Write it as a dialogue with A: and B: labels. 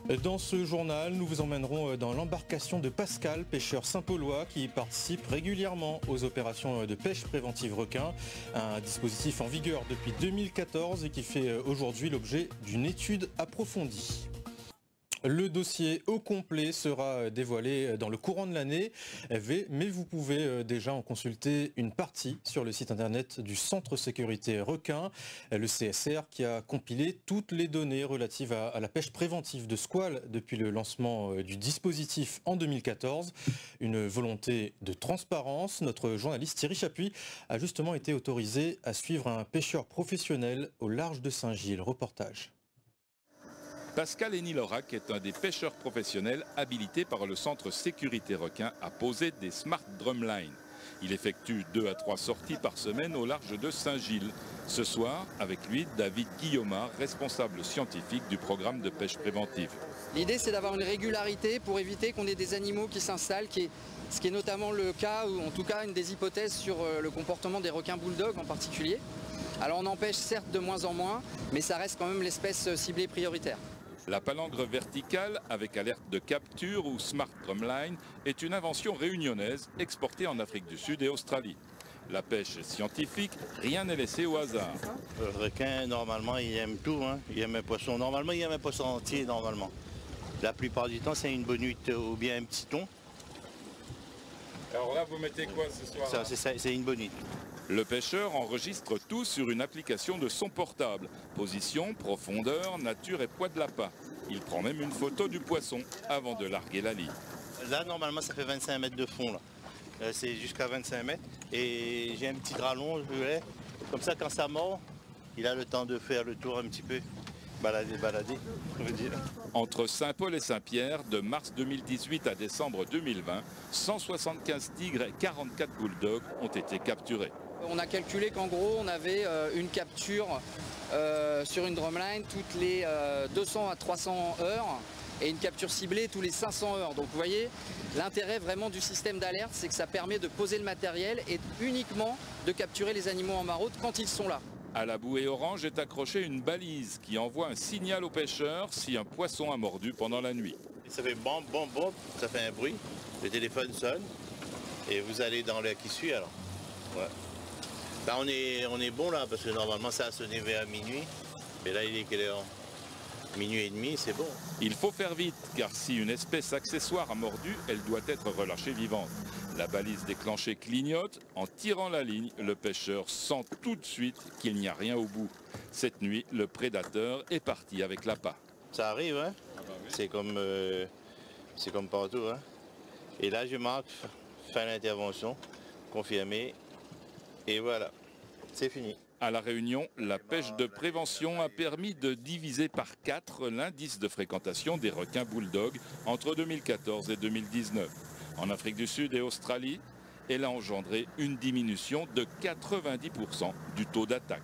A: Dans ce journal, nous vous emmènerons dans l'embarcation de Pascal, pêcheur saint-paulois qui participe régulièrement aux opérations de pêche préventive requin, un dispositif en vigueur depuis 2014 et qui fait aujourd'hui l'objet d'une étude approfondie. Le dossier au complet sera dévoilé dans le courant de l'année, mais vous pouvez déjà en consulter une partie sur le site internet du Centre Sécurité Requin, le CSR, qui a compilé toutes les données relatives à la pêche préventive de squale depuis le lancement du dispositif en 2014. Une volonté de transparence. Notre journaliste Thierry Chapuis a justement été autorisé à suivre un pêcheur professionnel au large de Saint-Gilles. Reportage.
B: Pascal Enilorac est un des pêcheurs professionnels habilités par le Centre Sécurité Requin à poser des Smart Drumline. Il effectue 2 à 3 sorties par semaine au large de Saint-Gilles. Ce soir, avec lui, David Guillaumard, responsable scientifique du programme de pêche préventive.
C: L'idée, c'est d'avoir une régularité pour éviter qu'on ait des animaux qui s'installent, ce qui est notamment le cas, ou en tout cas une des hypothèses sur le comportement des requins bulldogs en particulier. Alors on en pêche certes de moins en moins, mais ça reste quand même l'espèce ciblée prioritaire.
B: La palangre verticale avec alerte de capture ou Smart Drumline est une invention réunionnaise exportée en Afrique du Sud et Australie. La pêche est scientifique, rien n'est laissé au hasard.
D: Le requin, normalement, il aime tout. Il aime un poisson. Normalement, il aime un poisson entier, normalement. La plupart du temps, c'est une bonite ou bien un petit thon.
B: Alors là, vous mettez quoi ce soir?
D: C'est une bonite.
B: Le pêcheur enregistre tout sur une application de son portable. Position, profondeur, nature et poids de l'appât. Il prend même une photo du poisson avant de larguer la ligne.
D: Là, normalement, ça fait 25 mètres de fond. C'est jusqu'à 25 mètres. Et j'ai un petit rallonge, comme ça, quand ça mord, il a le temps de faire le tour un petit peu. Balader, on veut dire.
B: Entre Saint-Paul et Saint-Pierre, de mars 2018 à décembre 2020, 175 tigres et 44 bulldogs ont été capturés.
C: On a calculé qu'en gros, on avait une capture sur une drumline toutes les 200 à 300 heures et une capture ciblée tous les 500 heures. Donc vous voyez, l'intérêt vraiment du système d'alerte, c'est que ça permet de poser le matériel et uniquement de capturer les animaux en maraude quand ils sont là.
B: À la bouée orange est accrochée une balise qui envoie un signal aux pêcheurs si un poisson a mordu pendant la nuit.
D: Ça fait bam, bam, bam, ça fait un bruit, le téléphone sonne et vous allez dans l'heure qui suit alors. Ouais. Là on est bon là parce que normalement ça a sonné vers minuit, mais là il est quelle heure? Minuit et demi, c'est bon.
B: Il faut faire vite car si une espèce accessoire a mordu, elle doit être relâchée vivante. La balise déclenchée clignote. En tirant la ligne, le pêcheur sent tout de suite qu'il n'y a rien au bout. Cette nuit, le prédateur est parti avec l'appât.
D: Ça arrive, hein?
B: Ah bah oui.
D: C'est comme partout, hein? Et là, je marque fin d'intervention, confirmé, et voilà, c'est fini.
B: À La Réunion, la pêche de prévention a permis de diviser par 4 l'indice de fréquentation des requins bulldogs entre 2014 et 2019. En Afrique du Sud et Australie, elle a engendré une diminution de 90% du taux d'attaque.